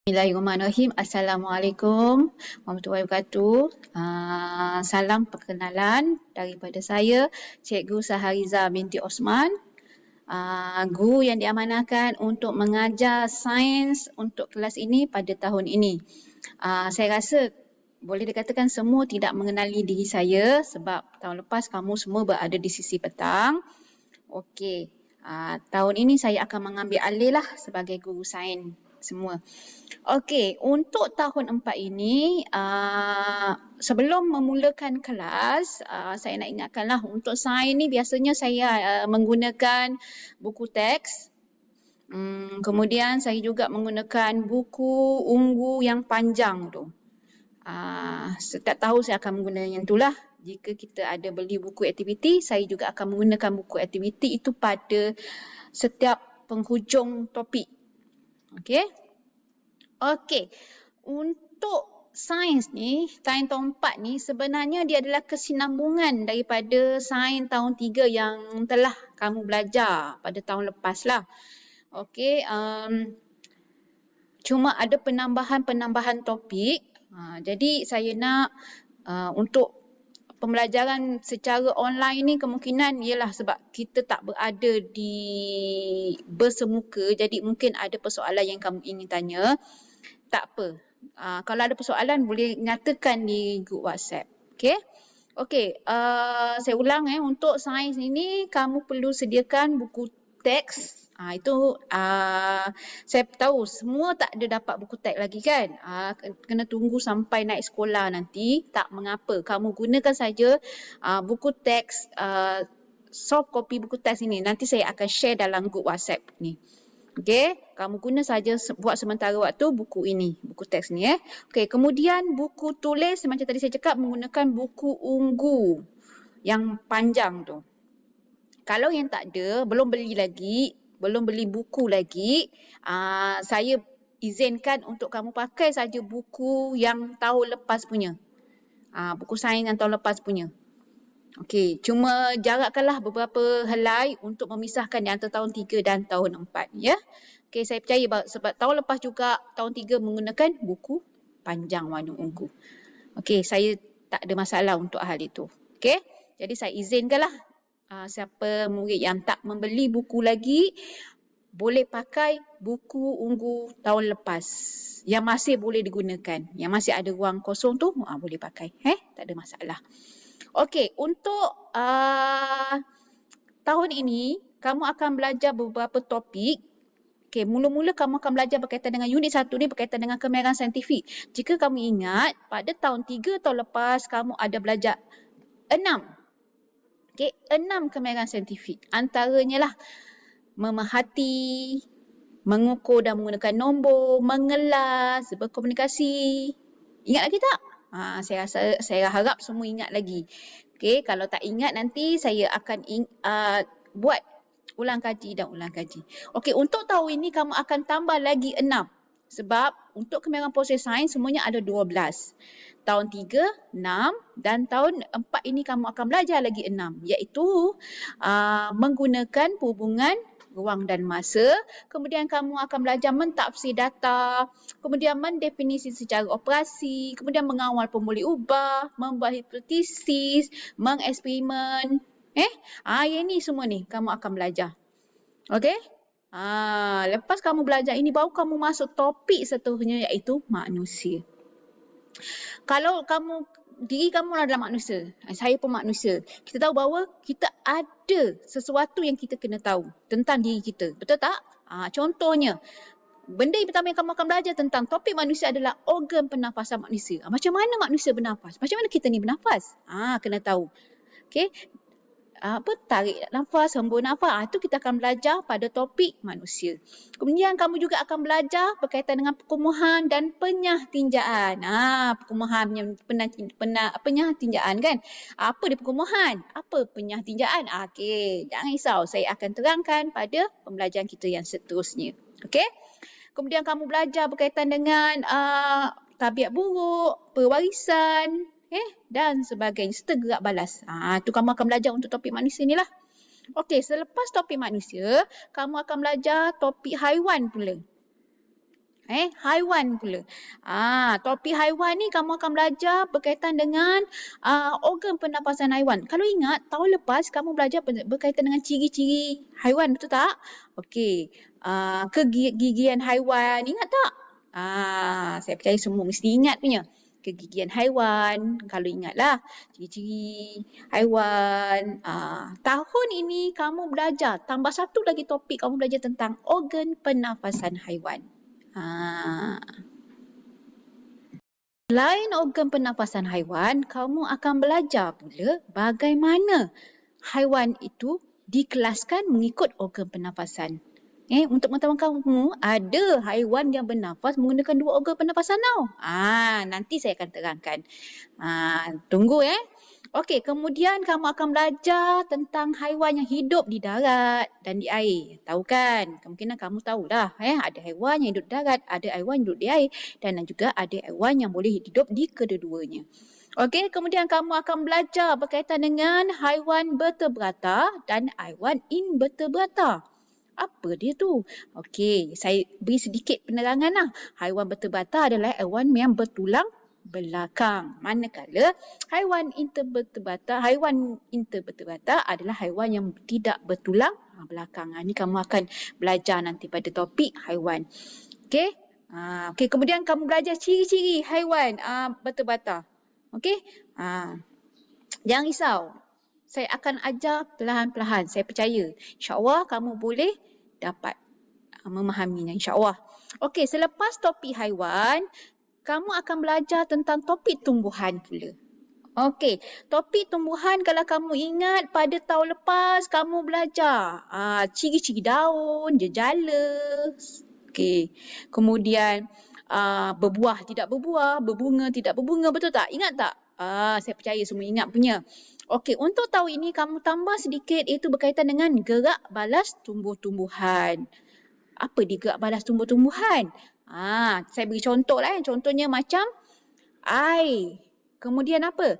Bismillahirrahmanirrahim. Assalamualaikum warahmatullahi wabarakatuh. Salam perkenalan daripada saya, Cikgu Sahariza binti Osman. Guru yang diamanahkan untuk mengajar sains untuk kelas ini pada tahun ini. Saya rasa boleh dikatakan semua tidak mengenali diri saya sebab tahun lepas kamu semua berada di sisi petang. Okey, tahun ini saya akan mengambil alih lah sebagai guru sains semua. Okey, untuk tahun 4 ini, sebelum memulakan kelas, saya nak ingatkanlah untuk sains ni biasanya saya menggunakan buku teks. Kemudian saya juga menggunakan buku ungu yang panjang tu. Setiap tahun saya akan menggunakan yang itulah. Jika kita ada beli buku aktiviti, saya juga akan menggunakan buku aktiviti itu pada setiap penghujung topik. Okey. Untuk sains ni, sains tahun 4 ni sebenarnya dia adalah kesinambungan daripada sains tahun 3 yang telah kamu belajar pada tahun lepas lah. Okey, cuma ada penambahan topik. Jadi saya nak untuk pembelajaran secara online ni kemungkinan ialah sebab kita tak berada di bersemuka, jadi mungkin ada persoalan yang kamu ingin tanya. Tak apa. Kalau ada persoalan boleh nyatakan di grup WhatsApp. Okey, saya ulang untuk sains ini kamu perlu sediakan buku teks. Itu saya tahu semua tak ada dapat buku teks lagi kan. Kena tunggu sampai naik sekolah nanti. Tak mengapa. Kamu gunakan saja buku teks, soft copy buku teks ini. Nanti saya akan share dalam grup WhatsApp ni. Okey, kamu guna saja buat sementara waktu buku ini, buku teks ni Okey, kemudian buku tulis macam tadi saya cakap menggunakan buku ungu yang panjang tu. Kalau yang tak ada, belum beli buku lagi, saya izinkan untuk kamu pakai saja buku yang tahun lepas punya. Buku sains yang tahun lepas punya. Okey, cuma jarakkanlah beberapa helai untuk memisahkan di antara tahun 3 dan tahun 4 ya. Okey, saya percaya sebab tahun lepas juga tahun 3 menggunakan buku panjang warna ungu. Okey, saya tak ada masalah untuk hal itu. Okey, jadi saya izinkanlah siapa murid yang tak membeli buku lagi boleh pakai buku ungu tahun lepas yang masih boleh digunakan. Yang masih ada ruang kosong tu boleh pakai. Tak ada masalah. Okey, untuk tahun ini kamu akan belajar beberapa topik. Okey, mula-mula kamu akan belajar berkaitan dengan unit 1 ni berkaitan dengan kemahiran saintifik. Jika kamu ingat, pada tahun 3 tahun lepas kamu ada belajar 6. Okey, 6 kemahiran saintifik. Antaranya lah memerhati, mengukur dan menggunakan nombor, mengelas, berkomunikasi. Ingat lagi tak? Saya harap semua ingat lagi. Okey, kalau tak ingat nanti saya akan buat ulang kaji. Okey, untuk tahun ini kamu akan tambah lagi 6. Sebab untuk kemahiran proses sains semuanya ada 12. Tahun 3, 6 dan tahun 4 ini kamu akan belajar lagi 6. Iaitu menggunakan perhubungan ruang dan masa, kemudian kamu akan belajar mentafsir data, kemudian mendefinisi secara operasi, kemudian mengawal pemboleh ubah, membuat hipotesis, mengeksperimen. Yang ni semua ni kamu akan belajar. Okey? Lepas kamu belajar ini baru kamu masuk topik seterusnya iaitu manusia. Kalau diri kamu adalah manusia, saya pun manusia. Kita tahu bahawa kita ada sesuatu yang kita kena tahu tentang diri kita. Betul tak? Contohnya, benda yang pertama yang kamu akan belajar tentang topik manusia adalah organ pernafasan manusia. Macam mana manusia bernafas? Macam mana kita ni bernafas? Kena tahu. Okey. Tarik nafas, hembus nafas. Itu kita akan belajar pada topik manusia. Kemudian kamu juga akan belajar berkaitan dengan perkumuhan dan penyahtinjaan. Perkumuhan, penyahtinjaan kan. Apa dia perkumuhan? Apa penyahtinjaan? Okey, jangan risau. Saya akan terangkan pada pembelajaran kita yang seterusnya. Okey. Kemudian kamu belajar berkaitan dengan tabiat buruk, pewarisan, dan sebagainya, serta gerak balas. Itu kamu akan belajar untuk topik manusia ni lah. Okey, selepas topik manusia, kamu akan belajar topik haiwan pula. Haiwan pula. Topik haiwan ni kamu akan belajar berkaitan dengan organ pernafasan haiwan. Kalau ingat, tahun lepas kamu belajar berkaitan dengan ciri-ciri haiwan, betul tak? Okey. Kegigian haiwan, ingat tak? Saya percaya semua mesti ingat punya. Kegigian haiwan, kalau ingatlah ciri-ciri haiwan. Tahun ini kamu belajar, tambah satu lagi topik kamu belajar tentang organ pernafasan haiwan. Selain organ pernafasan haiwan, kamu akan belajar pula bagaimana haiwan itu dikelaskan mengikut organ pernafasan. Untuk pengetahuan kamu, ada haiwan yang bernafas menggunakan 2 organ pernafasan tau. Nanti saya akan terangkan. Tunggu Okey, kemudian kamu akan belajar tentang haiwan yang hidup di darat dan di air. Tahu kan? Kemungkinan kamu tahulah. Ada haiwan yang hidup di darat, ada haiwan yang hidup di air dan juga ada haiwan yang boleh hidup di kedua-duanya. Okey, kemudian kamu akan belajar berkaitan dengan haiwan vertebrata dan haiwan invertebrata. Apa dia tu? Okey, saya beri sedikit penerangan lah. Haiwan vertebrata adalah haiwan yang bertulang belakang. Manakala haiwan invertebrata adalah haiwan yang tidak bertulang belakang. Ini kamu akan belajar nanti pada topik haiwan. Okey? Okey, kemudian kamu belajar ciri-ciri haiwan vertebrata. Okey? Jangan risau. Saya akan ajar perlahan-perlahan. Saya percaya. InsyaAllah kamu boleh dapat memahaminya. InsyaAllah. Okey, selepas topik haiwan, kamu akan belajar tentang topik tumbuhan pula. Okey, topik tumbuhan kalau kamu ingat pada tahun lepas kamu belajar ciri-ciri daun, jejala. Okey, kemudian berbuah tidak berbuah, berbunga tidak berbunga, betul tak? Ingat tak? Saya percaya semua ingat punya. Okey, untuk tahu ini kamu tambah sedikit iaitu berkaitan dengan gerak balas tumbuh-tumbuhan. Apa dia gerak balas tumbuh-tumbuhan? Saya beri contoh lah. Contohnya macam air. Kemudian apa?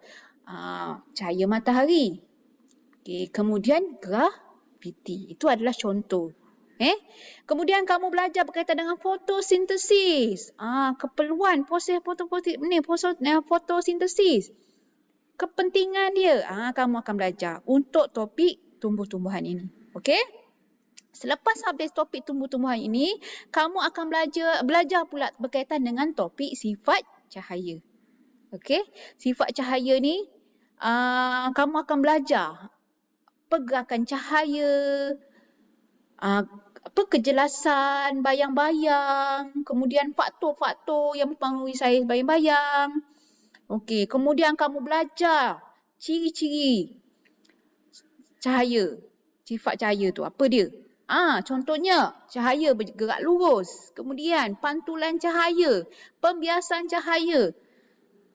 Cahaya matahari. Okay. Kemudian graviti. Itu adalah contoh. Kemudian kamu belajar berkaitan dengan fotosintesis. Keperluan proses fotosintesis. Kepentingan dia. Kamu akan belajar untuk topik tumbuh-tumbuhan ini. Okey? Selepas habis topik tumbuh-tumbuhan ini, kamu akan belajar pula berkaitan dengan topik sifat cahaya. Okey, sifat cahaya ni kamu akan belajar pergerakan cahaya, kejelasan bayang-bayang, kemudian faktor-faktor yang mempengaruhi saiz bayang-bayang. Okey, kemudian kamu belajar ciri-ciri cahaya. Sifat cahaya tu apa dia? Contohnya cahaya bergerak lurus, kemudian pantulan cahaya, pembiasan cahaya,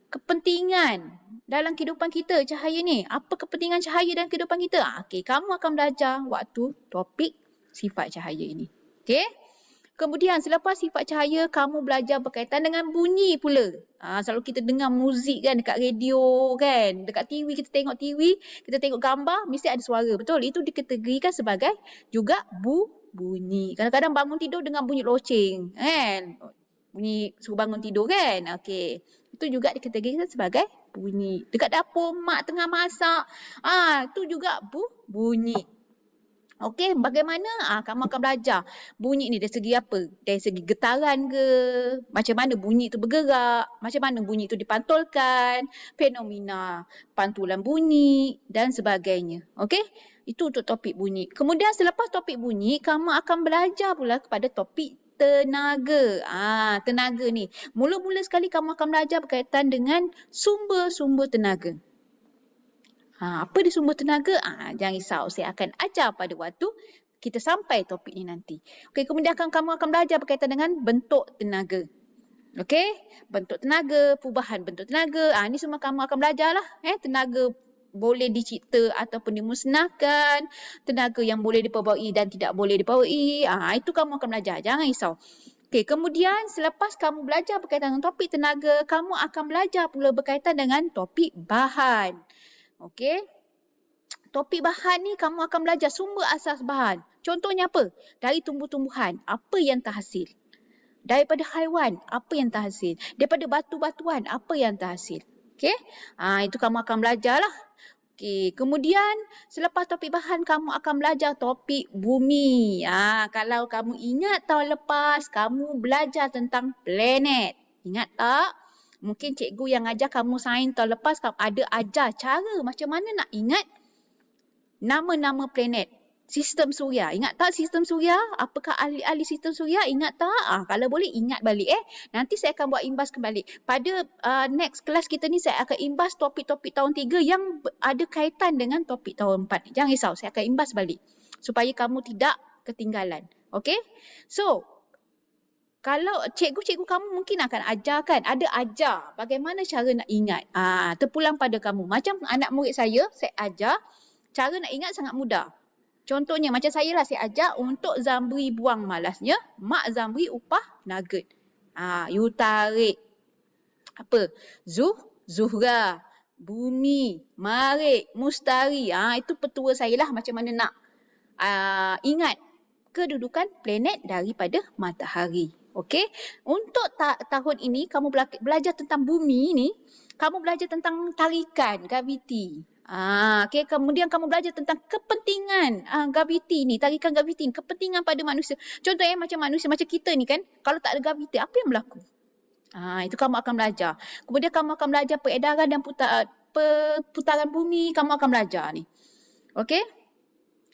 kepentingan dalam kehidupan kita cahaya ni. Apa kepentingan cahaya dalam kehidupan kita? Okey, kamu akan belajar waktu topik sifat cahaya ini. Okey? Kemudian selepas sifat cahaya, kamu belajar berkaitan dengan bunyi pula. Selalu kita dengar muzik kan dekat radio kan. Dekat TV, kita tengok TV, kita tengok gambar, mesti ada suara. Betul? Itu dikategorikan sebagai juga bunyi. Kadang-kadang bangun tidur dengar bunyi loceng kan. Bunyi suruh bangun tidur kan. Okey. Itu juga dikategorikan sebagai bunyi. Dekat dapur, mak tengah masak. Itu juga bunyi. Okey, bagaimana? Kamu akan belajar bunyi ni dari segi apa? Dari segi getaran ke? Macam mana bunyi itu bergerak? Macam mana bunyi itu dipantulkan? Fenomena pantulan bunyi dan sebagainya. Okey? Itu untuk topik bunyi. Kemudian selepas topik bunyi, kamu akan belajar pula kepada topik tenaga. Tenaga ni. Mula-mula sekali kamu akan belajar berkaitan dengan sumber-sumber tenaga. Apa dia sumber tenaga? Jangan risau, saya akan ajar pada waktu kita sampai topik ni nanti. Okey, kemudian kamu akan belajar berkaitan dengan bentuk tenaga. Okey, bentuk tenaga, perubahan bentuk tenaga. Ni semua kamu akan belajar lah. Tenaga boleh dicipta ataupun dimusnahkan, tenaga yang boleh diperbaiki dan tidak boleh diperbaiki. Itu kamu akan belajar, jangan risau. Okey, kemudian selepas kamu belajar berkaitan dengan topik tenaga, kamu akan belajar pula berkaitan dengan topik bahan. Okey. Topik bahan ni kamu akan belajar sumber asas bahan. Contohnya apa? Dari tumbuh-tumbuhan. Apa yang terhasil? Daripada haiwan, apa yang terhasil? Daripada batu-batuan, apa yang terhasil? Okey? Itu kamu akan belajar lah. Okey, kemudian selepas topik bahan, kamu akan belajar topik bumi. Kalau kamu ingat tahun lepas, kamu belajar tentang planet. Ingat tak? Mungkin cikgu yang ajar kamu sains tahun lepas, kamu ada ajar cara macam mana nak ingat nama-nama planet. Sistem suria. Ingat tak sistem suria? Apakah ahli-ahli sistem suria? Ingat tak? Kalau boleh ingat balik Nanti saya akan buat imbas kembali. Pada next kelas kita ni saya akan imbas topik-topik tahun 3 yang ada kaitan dengan topik tahun 4. Jangan risau, saya akan imbas balik. Supaya kamu tidak ketinggalan. Okay? So, kalau cikgu-cikgu kamu mungkin akan ajarkan, ada ajar bagaimana cara nak ingat. Terpulang pada kamu. Macam anak murid saya ajar, cara nak ingat sangat mudah. Contohnya macam saya lah, saya ajar untuk Zamri buang malasnya, Mak Zamri upah nugget. You tarik. Apa? Zuhra, Bumi, Marik, Mustari. Itu petua saya lah macam mana nak ingat kedudukan planet daripada matahari. Okey? Untuk tahun ini kamu belajar tentang bumi ni, kamu belajar tentang tarikan, graviti. Okay. Kemudian kamu belajar tentang kepentingan graviti ni, tarikan graviti ni, kepentingan pada manusia. Contohnya macam manusia, macam kita ni kan, kalau tak ada graviti, apa yang berlaku? Itu kamu akan belajar. Kemudian kamu akan belajar peredaran dan putaran bumi, kamu akan belajar ni. Okey?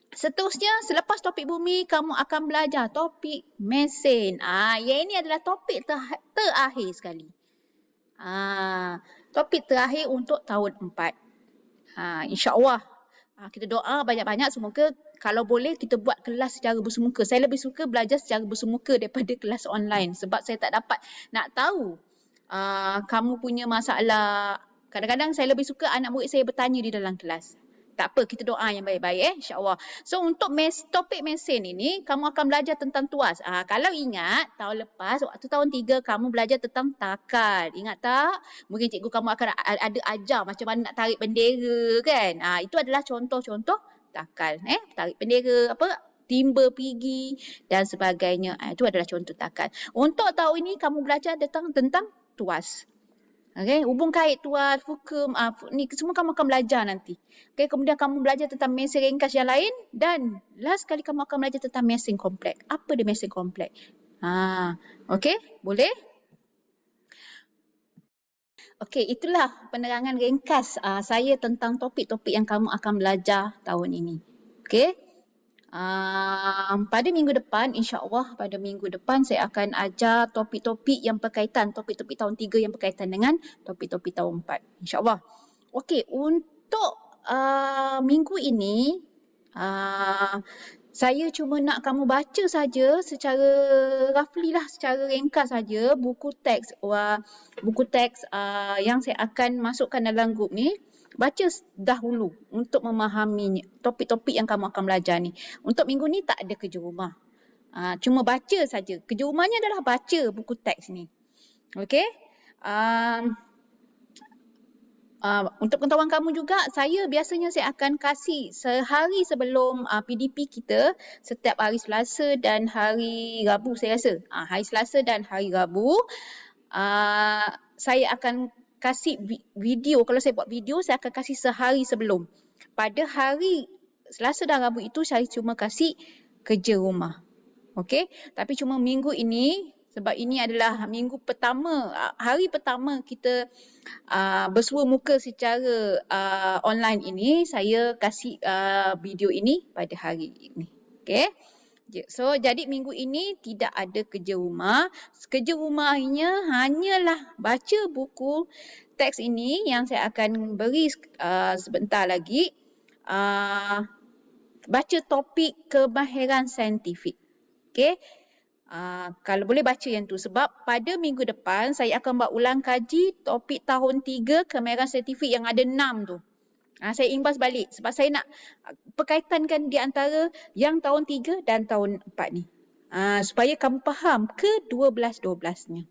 Seterusnya, selepas topik bumi, kamu akan belajar topik mesin. Yang ini adalah topik terakhir sekali. Topik terakhir untuk tahun 4. InsyaAllah. Kita doa banyak-banyak semoga kalau boleh kita buat kelas secara bersemuka. Saya lebih suka belajar secara bersemuka daripada kelas online. Sebab saya tak dapat nak tahu kamu punya masalah. Kadang-kadang saya lebih suka anak murid saya bertanya di dalam kelas. Tak apa, kita doa yang baik-baik insyaAllah. So untuk topik mesin ini, kamu akan belajar tentang tuas. Kalau ingat, tahun lepas, waktu tahun 3, kamu belajar tentang takal. Ingat tak? Mungkin cikgu kamu akan ada ajar macam mana nak tarik bendera kan. Itu adalah contoh-contoh takal. Tarik bendera, timba pigi dan sebagainya. Itu adalah contoh takal. Untuk tahun ini, kamu belajar tentang tuas. Okay, hubung kait tuas, hukum, ni semua kamu akan belajar nanti. Okay, kemudian kamu belajar tentang mesin ringkas yang lain dan last kali kamu akan belajar tentang mesin kompleks. Apa dia mesin kompleks? Okay, boleh? Okay, itulah penerangan ringkas saya tentang topik-topik yang kamu akan belajar tahun ini. Okay. Pada minggu depan, insyaAllah pada minggu depan saya akan ajar topik-topik yang berkaitan, topik-topik tahun 3 yang berkaitan dengan topik-topik tahun 4. InsyaAllah. Okey, untuk minggu ini, saya cuma nak kamu baca saja secara roughly lah, secara ringkas saja buku teks yang saya akan masukkan dalam grup ni. Baca dahulu untuk memahami topik-topik yang kamu akan belajar ni. Untuk minggu ni tak ada kerja rumah. Cuma baca saja. Kerja rumahnya adalah baca buku teks ni. Okey? Untuk pengetahuan kamu juga, biasanya saya akan kasih sehari sebelum PDP kita, setiap hari Selasa dan hari Rabu saya rasa. Hari Selasa dan hari Rabu, saya akan kasih video. Kalau saya buat video, saya akan kasih sehari sebelum. Pada hari Selasa dan Rabu itu, saya cuma kasih kerja rumah. Okey? Tapi cuma minggu ini, sebab ini adalah minggu pertama, hari pertama kita bersua muka secara online ini, saya kasih video ini pada hari ini. Okey? So, jadi minggu ini tidak ada kerja rumah. Kerja rumahnya hanyalah baca buku teks ini yang saya akan beri sebentar lagi. Baca topik kemahiran saintifik. Okey? Kalau boleh baca yang tu. Sebab pada minggu depan saya akan buat ulang kaji topik tahun 3 kemahiran saintifik yang ada 6 tu. Saya imbas balik sebab saya nak perkaitankan di antara yang tahun 3 dan tahun 4 ni. Supaya kamu faham ke-12-12-nya.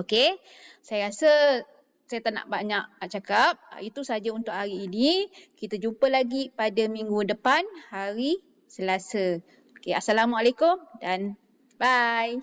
Okey, saya rasa saya tak nak banyak cakap. Itu saja untuk hari ini. Kita jumpa lagi pada minggu depan, hari Selasa. Okey, Assalamualaikum dan bye.